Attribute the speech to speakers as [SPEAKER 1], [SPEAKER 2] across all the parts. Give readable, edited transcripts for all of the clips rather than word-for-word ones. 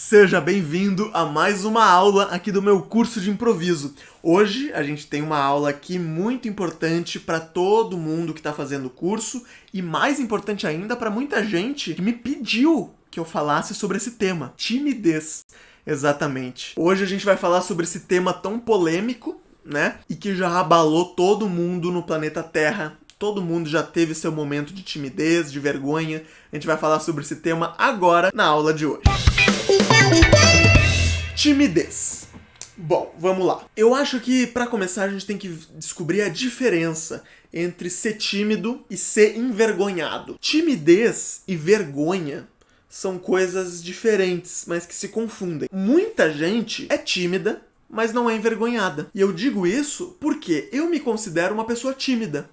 [SPEAKER 1] Seja bem-vindo a mais uma aula aqui do meu curso de improviso. Hoje a gente tem uma aula aqui muito importante para todo mundo que está fazendo o curso e mais importante ainda para muita gente que me pediu que eu falasse sobre esse tema, timidez. Exatamente. Hoje a gente vai falar sobre esse tema tão polêmico, né? E que já abalou todo mundo no planeta Terra. Todo mundo já teve seu momento de timidez, de vergonha. A gente vai falar sobre esse tema agora na aula de hoje. Timidez. Bom, vamos lá. Eu acho que para começar a gente tem que descobrir a diferença entre ser tímido e ser envergonhado. Timidez e vergonha são coisas diferentes, mas que se confundem. Muita gente é tímida, mas não é envergonhada. E eu digo isso porque eu me considero uma pessoa tímida.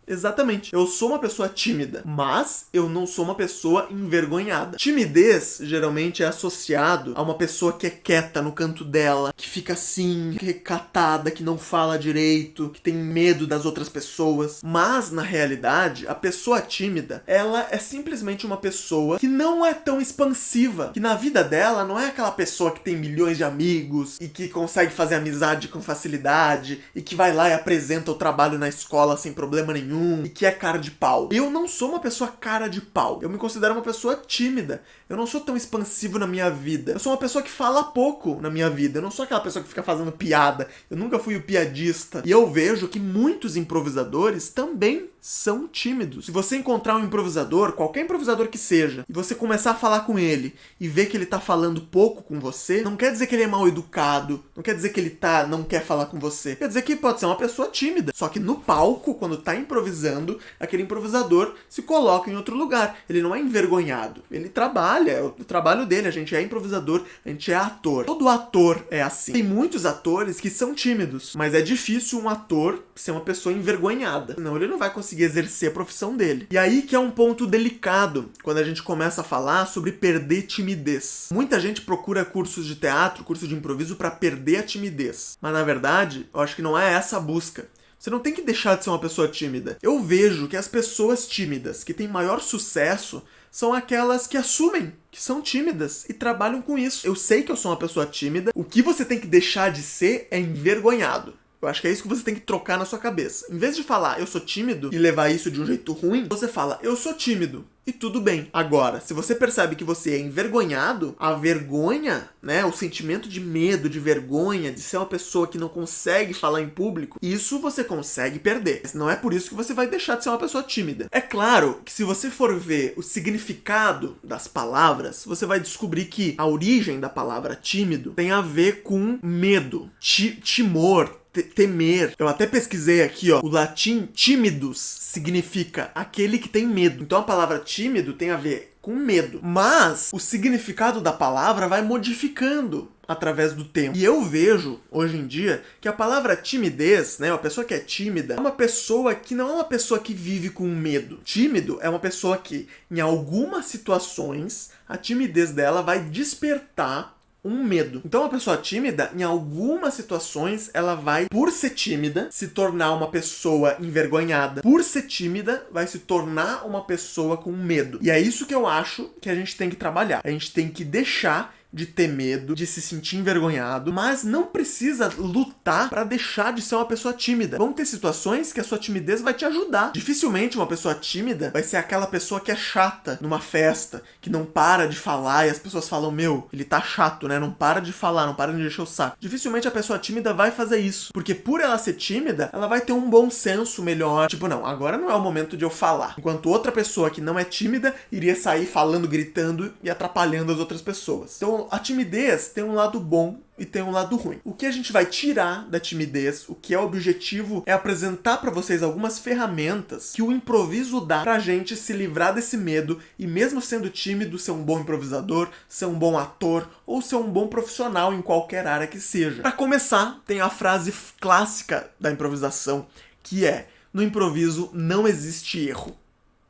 [SPEAKER 1] Exatamente. Eu sou uma pessoa tímida, mas eu não sou uma pessoa envergonhada. Timidez geralmente é associado a uma pessoa que é quieta no canto dela, que fica assim, recatada, que não fala direito, que tem medo das outras pessoas. Mas, na realidade, a pessoa tímida, ela é simplesmente uma pessoa que não é tão expansiva, que na vida dela não é aquela pessoa que tem milhões de amigos e que consegue fazer amizade com facilidade e que vai lá e apresenta o trabalho na escola sem problema nenhum. E que é cara de pau. Eu não sou uma pessoa cara de pau. Eu me considero uma pessoa tímida. Eu não sou tão expansivo na minha vida. Eu sou uma pessoa que fala pouco na minha vida. Eu não sou aquela pessoa que fica fazendo piada. Eu nunca fui o piadista. E eu vejo que muitos improvisadores também são tímidos. Se você encontrar um improvisador, qualquer improvisador que seja, e você começar a falar com ele e ver que ele tá falando pouco com você, não quer dizer que ele é mal educado, não quer dizer que ele não quer falar com você. Quer dizer que pode ser uma pessoa tímida. Só que no palco, quando tá improvisando, aquele improvisador se coloca em outro lugar. Ele não é envergonhado. Ele trabalha, é o trabalho dele. A gente é improvisador, a gente é ator. Todo ator é assim. Tem muitos atores que são tímidos, mas é difícil um ator ser uma pessoa envergonhada. Senão ele não vai conseguir exercer a profissão dele. E aí que é um ponto delicado quando a gente começa a falar sobre perder timidez. Muita gente procura cursos de teatro, curso de improviso para perder a timidez. Mas na verdade, eu acho que não é essa a busca. Você não tem que deixar de ser uma pessoa tímida. Eu vejo que as pessoas tímidas que têm maior sucesso são aquelas que assumem que são tímidas e trabalham com isso. Eu sei que eu sou uma pessoa tímida. O que você tem que deixar de ser é envergonhado. Eu acho que é isso que você tem que trocar na sua cabeça. Em vez de falar eu sou tímido e levar isso de um jeito ruim, você fala eu sou tímido. E tudo bem. Agora, se você percebe que você é envergonhado, a vergonha, né, o sentimento de medo, de vergonha, de ser uma pessoa que não consegue falar em público, isso você consegue perder. Não é por isso que você vai deixar de ser uma pessoa tímida. É claro que se você for ver o significado das palavras, você vai descobrir que a origem da palavra tímido tem a ver com medo, timor, temer. Eu até pesquisei aqui, ó. O latim timidus significa aquele que tem medo. Então a palavra tímido tem a ver com medo. Mas o significado da palavra vai modificando através do tempo. E eu vejo, hoje em dia, que a palavra timidez, né, uma pessoa que é tímida, é uma pessoa que não é uma pessoa que vive com medo. Tímido é uma pessoa que, em algumas situações, a timidez dela vai despertar um medo. Então, uma pessoa tímida, em algumas situações, ela vai, por ser tímida, se tornar uma pessoa envergonhada. Por ser tímida, vai se tornar uma pessoa com medo. E é isso que eu acho que a gente tem que trabalhar. A gente tem que deixar de ter medo, de se sentir envergonhado, mas não precisa lutar pra deixar de ser uma pessoa tímida. Vão ter situações que a sua timidez vai te ajudar. Dificilmente uma pessoa tímida vai ser aquela pessoa que é chata numa festa, que não para de falar e as pessoas falam, meu, ele tá chato, né? Não para de falar, não para de encher o saco. Dificilmente a pessoa tímida vai fazer isso, porque por ela ser tímida, ela vai ter um bom senso melhor. Tipo, não, agora não é o momento de eu falar. Enquanto outra pessoa que não é tímida iria sair falando, gritando e atrapalhando as outras pessoas. Então, a timidez tem um lado bom e tem um lado ruim. O que a gente vai tirar da timidez, o que é o objetivo, é apresentar para vocês algumas ferramentas que o improviso dá pra gente se livrar desse medo e mesmo sendo tímido, ser um bom improvisador, ser um bom ator ou ser um bom profissional em qualquer área que seja. Para começar, tem a frase clássica da improvisação, que é: no improviso não existe erro.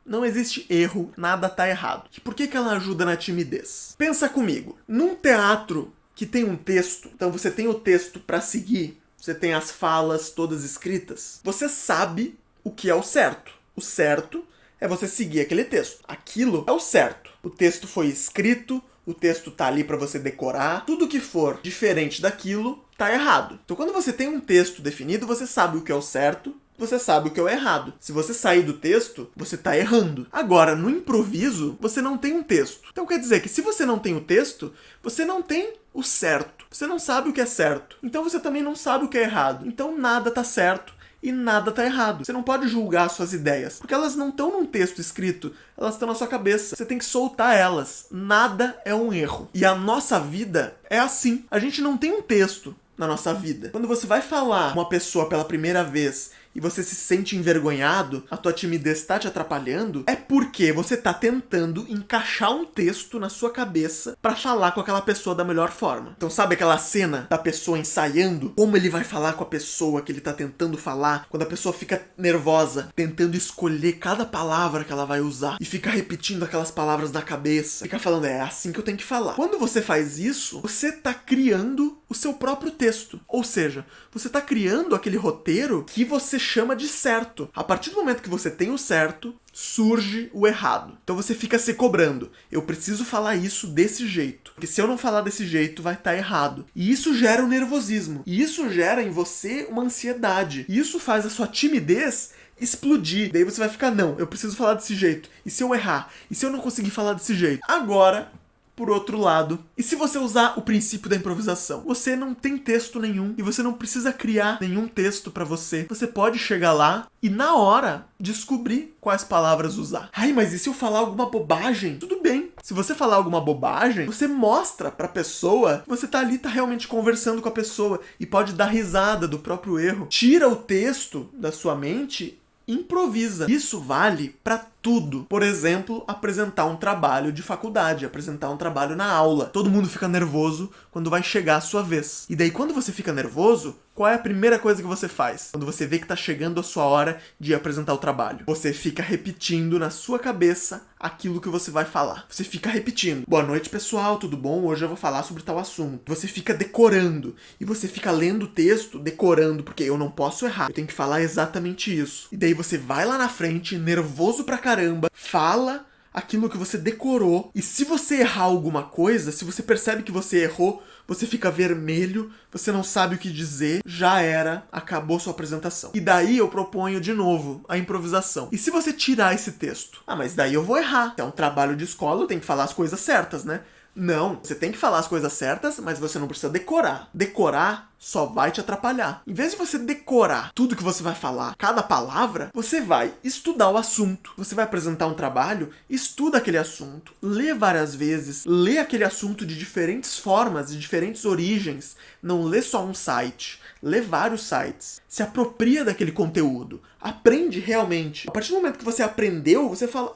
[SPEAKER 1] Não existe erro, nada tá errado. E por que ela ajuda na timidez? Pensa comigo. Num teatro que tem um texto, então você tem o texto para seguir, você tem as falas todas escritas, você sabe o que é o certo. O certo é você seguir aquele texto. Aquilo é o certo. O texto foi escrito, o texto tá ali para você decorar. Tudo que for diferente daquilo tá errado. Então quando você tem um texto definido, você sabe o que é o certo, você sabe o que é o errado. Se você sair do texto, você tá errando. Agora, no improviso, você não tem um texto. Então quer dizer que se você não tem o texto, você não tem o certo. Você não sabe o que é certo. Então você também não sabe o que é errado. Então nada tá certo e nada tá errado. Você não pode julgar suas ideias, porque elas não estão num texto escrito, elas estão na sua cabeça. Você tem que soltar elas. Nada é um erro. E a nossa vida é assim. A gente não tem um texto na nossa vida. Quando você vai falar com uma pessoa pela primeira vez e você se sente envergonhado, a tua timidez está te atrapalhando, é porque você tá tentando encaixar um texto na sua cabeça pra falar com aquela pessoa da melhor forma. Então sabe aquela cena da pessoa ensaiando como ele vai falar com a pessoa que ele tá tentando falar, quando a pessoa fica nervosa, tentando escolher cada palavra que ela vai usar e fica repetindo aquelas palavras na cabeça, fica falando, é assim que eu tenho que falar. Quando você faz isso, você tá criando o seu próprio texto. Ou seja, você tá criando aquele roteiro que você chama de certo. A partir do momento que você tem o certo, surge o errado. Então você fica se cobrando. Eu preciso falar isso desse jeito. Porque se eu não falar desse jeito, vai estar errado. E isso gera um nervosismo. E isso gera em você uma ansiedade. E isso faz a sua timidez explodir. Daí você vai ficar, não, eu preciso falar desse jeito. E se eu errar? E se eu não conseguir falar desse jeito? Agora, por outro lado, e se você usar o princípio da improvisação? Você não tem texto nenhum e você não precisa criar nenhum texto pra você. Você pode chegar lá e na hora descobrir quais palavras usar. Ai, mas e se eu falar alguma bobagem? Tudo bem. Se você falar alguma bobagem, você mostra pra pessoa que você tá ali, tá realmente conversando com a pessoa e pode dar risada do próprio erro. Tira o texto da sua mente, improvisa. Isso vale pra tudo. Por exemplo, apresentar um trabalho de faculdade, apresentar um trabalho na aula. Todo mundo fica nervoso quando vai chegar a sua vez. E daí, quando você fica nervoso, qual é a primeira coisa que você faz? Quando você vê que tá chegando a sua hora de apresentar o trabalho. Você fica repetindo na sua cabeça aquilo que você vai falar. Você fica repetindo. Boa noite, pessoal, tudo bom? Hoje eu vou falar sobre tal assunto. Você fica decorando. E você fica lendo o texto, decorando, porque eu não posso errar. Eu tenho que falar exatamente isso. E daí você vai lá na frente, nervoso pra caramba, fala aquilo que você decorou, e se você errar alguma coisa, se você percebe que você errou, você fica vermelho, você não sabe o que dizer, já era, acabou sua apresentação. E daí eu proponho de novo a improvisação. E se você tirar esse texto? Ah, mas daí eu vou errar. É um trabalho de escola, eu tenho que falar as coisas certas, né? Não, você tem que falar as coisas certas, mas você não precisa decorar. Decorar só vai te atrapalhar. Em vez de você decorar tudo que você vai falar, cada palavra, você vai estudar o assunto. Você vai apresentar um trabalho, estuda aquele assunto, lê várias vezes, lê aquele assunto de diferentes formas, de diferentes origens. Não lê só um site, lê vários sites. Se apropria daquele conteúdo, aprende realmente. A partir do momento que você aprendeu, você fala,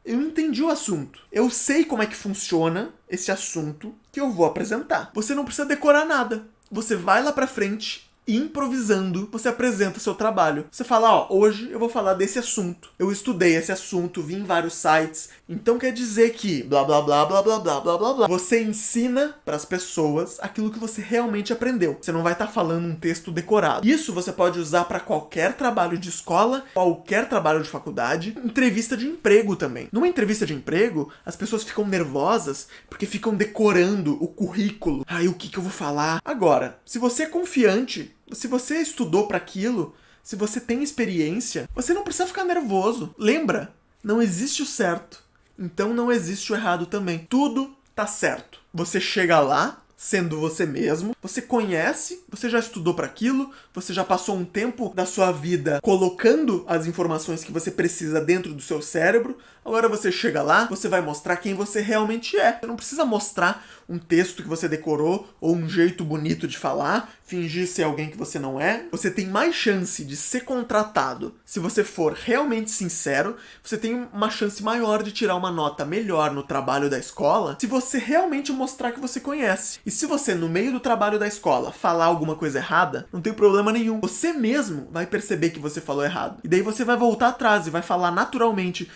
[SPEAKER 1] eu entendi o assunto. Eu sei como é que funciona esse assunto que eu vou apresentar. Você não precisa decorar nada. Você vai lá pra frente e improvisando, você apresenta o seu trabalho. Você fala, hoje eu vou falar desse assunto. Eu estudei esse assunto, vi em vários sites. Então quer dizer que blá blá blá blá blá blá blá blá blá. Você ensina pras pessoas aquilo que você realmente aprendeu. Você não vai estar falando um texto decorado. Isso você pode usar pra qualquer trabalho de escola, qualquer trabalho de faculdade, entrevista de emprego também. Numa entrevista de emprego, as pessoas ficam nervosas porque ficam decorando o currículo. O que eu vou falar? Agora, se você é confiante, se você estudou para aquilo, se você tem experiência, você não precisa ficar nervoso. Lembra? Não existe o certo. Então não existe o errado também. Tudo tá certo. Você chega lá, sendo você mesmo, você conhece, você já estudou para aquilo, você já passou um tempo da sua vida colocando as informações que você precisa dentro do seu cérebro. Agora você chega lá, você vai mostrar quem você realmente é. Você não precisa mostrar um texto que você decorou ou um jeito bonito de falar, fingir ser alguém que você não é. Você tem mais chance de ser contratado se você for realmente sincero. Você tem uma chance maior de tirar uma nota melhor no trabalho da escola se você realmente mostrar que você conhece. E se você, no meio do trabalho da escola, falar alguma coisa errada, não tem problema nenhum. Você mesmo vai perceber que você falou errado. E daí você vai voltar atrás e vai falar naturalmente,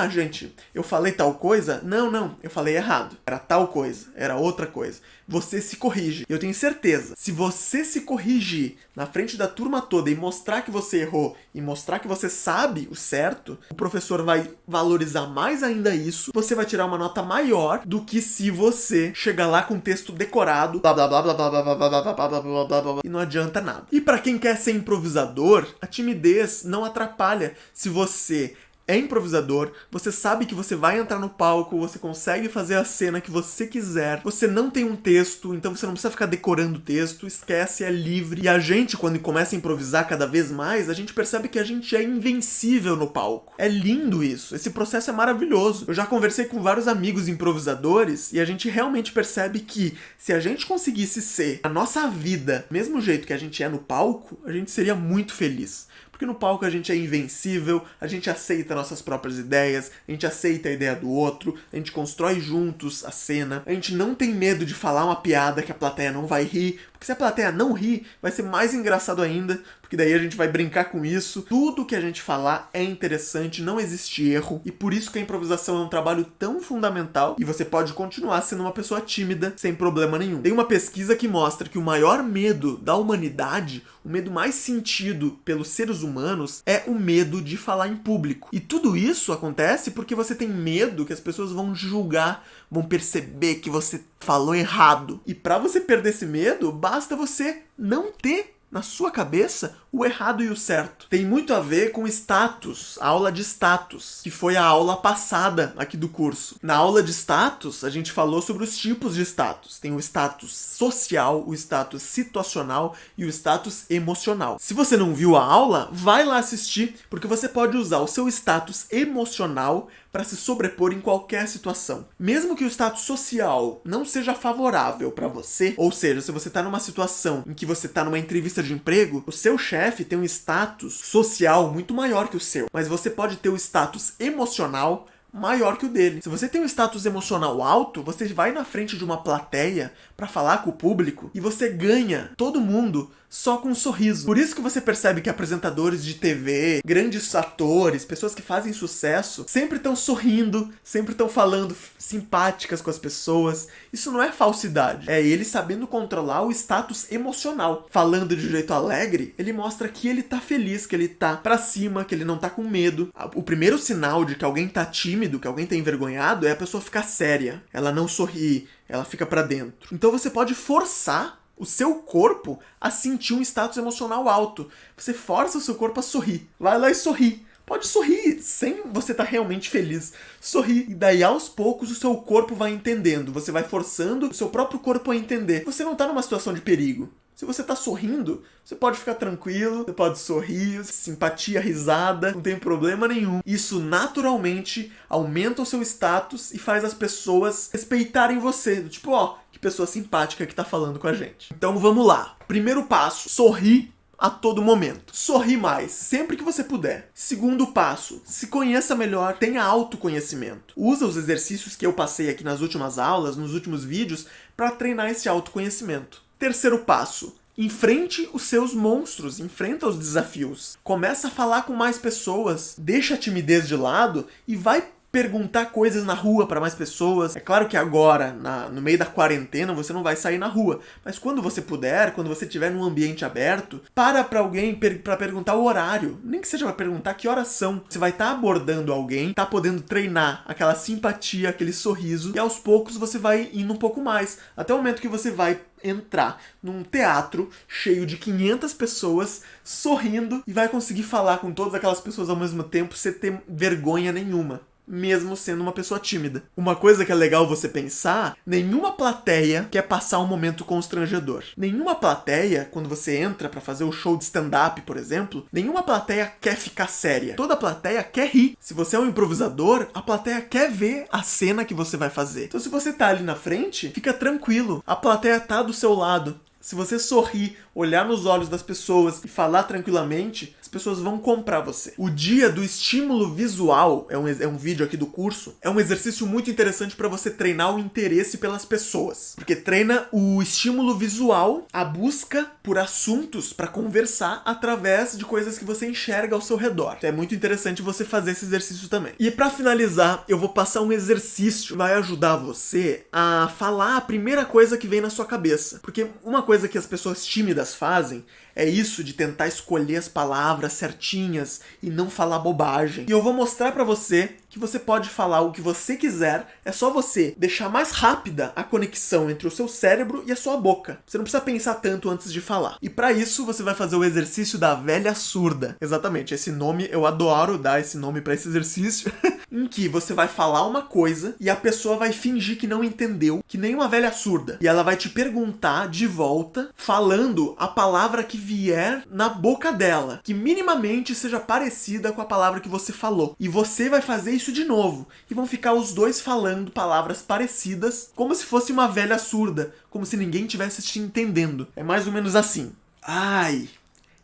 [SPEAKER 1] gente, eu falei tal coisa? Não, eu falei errado. Era tal coisa, era outra coisa. Você se corrige. Eu tenho certeza, se você se corrigir na frente da turma toda e mostrar que você errou e mostrar que você sabe o certo, o professor vai valorizar mais ainda isso, você vai tirar uma nota maior do que se você chegar lá com um texto decorado, blá blá blá blá blá blá blá blá blá blá blá blá blá, e não adianta nada. E pra quem quer ser improvisador, a timidez não atrapalha. Se você é improvisador, você sabe que você vai entrar no palco, você consegue fazer a cena que você quiser, você não tem um texto, então você não precisa ficar decorando o texto, esquece, é livre. E a gente, quando começa a improvisar cada vez mais, a gente percebe que a gente é invencível no palco. É lindo isso, esse processo é maravilhoso. Eu já conversei com vários amigos improvisadores e a gente realmente percebe que se a gente conseguisse ser a nossa vida, mesmo jeito que a gente é no palco, a gente seria muito feliz. Porque no palco a gente é invencível, a gente aceita nossas próprias ideias, a gente aceita a ideia do outro, a gente constrói juntos a cena, a gente não tem medo de falar uma piada que a plateia não vai rir, porque se a plateia não rir, vai ser mais engraçado ainda, porque daí a gente vai brincar com isso. Tudo que a gente falar é interessante, não existe erro, e por isso que a improvisação é um trabalho tão fundamental, e você pode continuar sendo uma pessoa tímida sem problema nenhum. Tem uma pesquisa que mostra que o maior medo da humanidade, o medo mais sentido pelos seres humanos, é o medo de falar em público. E tudo isso acontece porque você tem medo que as pessoas vão julgar, vão perceber que você falou errado. E pra você perder esse medo, basta você não ter na sua cabeça o errado e o certo. Tem muito a ver com status, a aula de status, que foi a aula passada aqui do curso. Na aula de status, a gente falou sobre os tipos de status. Tem o status social, o status situacional e o status emocional. Se você não viu a aula, vai lá assistir, porque você pode usar o seu status emocional para se sobrepor em qualquer situação. Mesmo que o status social não seja favorável para você, ou seja, se você está numa situação em que você está numa entrevista de emprego, o seu chefe tem um status social muito maior que o seu, mas você pode ter o status emocional maior que o dele. Se você tem um status emocional alto, você vai na frente de uma plateia para falar com o público e você ganha todo mundo só com um sorriso. Por isso que você percebe que apresentadores de TV, grandes atores, pessoas que fazem sucesso, sempre estão sorrindo, sempre estão falando simpáticas com as pessoas. Isso não é falsidade. É ele sabendo controlar o status emocional. Falando de jeito alegre, ele mostra que ele tá feliz, que ele tá pra cima, que ele não tá com medo. O primeiro sinal de que alguém tá tímido, que alguém tá envergonhado, é a pessoa ficar séria. Ela não sorri, ela fica pra dentro. Então você pode forçar o seu corpo a sentir um status emocional alto. Você força o seu corpo a sorrir. Vai lá e sorri. Pode sorrir sem você estar realmente feliz. Sorri. E daí, aos poucos, o seu corpo vai entendendo. Você vai forçando o seu próprio corpo a entender. Você não está numa situação de perigo. Se você tá sorrindo, você pode ficar tranquilo, você pode sorrir, simpatia, risada, não tem problema nenhum. Isso naturalmente aumenta o seu status e faz as pessoas respeitarem você. Tipo, ó, que pessoa simpática que tá falando com a gente. Então vamos lá. Primeiro passo, sorri a todo momento. Sorri mais, sempre que você puder. Segundo passo, se conheça melhor, tenha autoconhecimento. Usa os exercícios que eu passei aqui nas últimas aulas, nos últimos vídeos, para treinar esse autoconhecimento. Terceiro passo, enfrente os seus monstros, enfrenta os desafios. Começa a falar com mais pessoas, deixa a timidez de lado e vai perguntar coisas na rua para mais pessoas. É claro que agora, no meio da quarentena, você não vai sair na rua, mas quando você puder, quando você estiver num ambiente aberto, para alguém para perguntar o horário, nem que seja para perguntar que horas são. Você vai estar abordando alguém, tá podendo treinar aquela simpatia, aquele sorriso, e aos poucos você vai indo um pouco mais, até o momento que você vai entrar num teatro cheio de 500 pessoas sorrindo e vai conseguir falar com todas aquelas pessoas ao mesmo tempo sem ter vergonha nenhuma, mesmo sendo uma pessoa tímida. Uma coisa que é legal você pensar, nenhuma plateia quer passar um momento constrangedor. Nenhuma plateia, quando você entra pra fazer o show de stand-up, por exemplo, nenhuma plateia quer ficar séria. Toda plateia quer rir. Se você é um improvisador, a plateia quer ver a cena que você vai fazer. Então se você tá ali na frente, fica tranquilo. A plateia tá do seu lado. Se você sorrir, olhar nos olhos das pessoas e falar tranquilamente, as pessoas vão comprar você. O dia do estímulo visual, é um vídeo aqui do curso, é um exercício muito interessante para você treinar o interesse pelas pessoas. Porque treina o estímulo visual, a busca por assuntos para conversar através de coisas que você enxerga ao seu redor. Então é muito interessante você fazer esse exercício também. E para finalizar, eu vou passar um exercício que vai ajudar você a falar a primeira coisa que vem na sua cabeça. Porque uma coisa que as pessoas tímidas fazem é isso de tentar escolher as palavras certinhas e não falar bobagem. E eu vou mostrar pra você que você pode falar o que você quiser, é só você deixar mais rápida a conexão entre o seu cérebro e a sua boca. Você não precisa pensar tanto antes de falar. E pra isso você vai fazer o exercício da velha surda. Exatamente, esse nome, eu adoro dar esse nome pra esse exercício. Em que você vai falar uma coisa e a pessoa vai fingir que não entendeu, que nem uma velha surda. E ela vai te perguntar de volta, falando a palavra que vier na boca dela, que minimamente seja parecida com a palavra que você falou. E você vai fazer isso de novo. E vão ficar os dois falando palavras parecidas, como se fosse uma velha surda, como se ninguém tivesse te entendendo. É mais ou menos assim. Ai,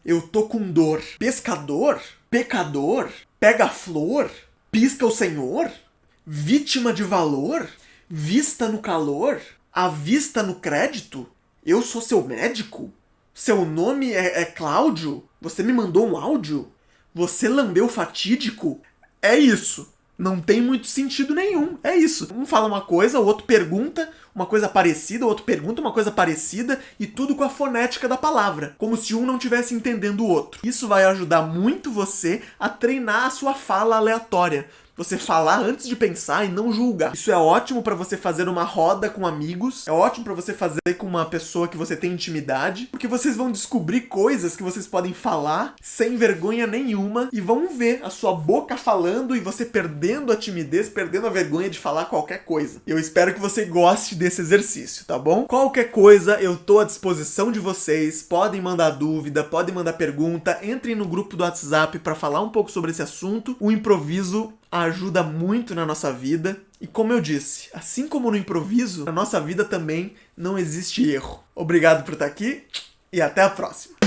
[SPEAKER 1] eu tô com dor. Pescador? Pecador? Pega flor? Pisca o senhor? Vítima de valor? Vista no calor? À vista no crédito? Eu sou seu médico? Seu nome é Cláudio? Você me mandou um áudio? Você lambeu fatídico? É isso. Não tem muito sentido nenhum. É isso. Um fala uma coisa, o outro pergunta uma coisa parecida, o outro pergunta uma coisa parecida e tudo com a fonética da palavra. Como se um não estivesse entendendo o outro. Isso vai ajudar muito você a treinar a sua fala aleatória. Você falar antes de pensar e não julgar. Isso é ótimo pra você fazer uma roda com amigos. É ótimo pra você fazer com uma pessoa que você tem intimidade. Porque vocês vão descobrir coisas que vocês podem falar sem vergonha nenhuma. E vão ver a sua boca falando e você perdendo a timidez, perdendo a vergonha de falar qualquer coisa. Eu espero que você goste desse exercício, tá bom? Qualquer coisa, eu tô à disposição de vocês. Podem mandar dúvida, podem mandar pergunta. Entrem no grupo do WhatsApp pra falar um pouco sobre esse assunto. O improviso ajuda muito na nossa vida. E como eu disse, assim como no improviso, na nossa vida também não existe erro. Obrigado por estar aqui e até a próxima.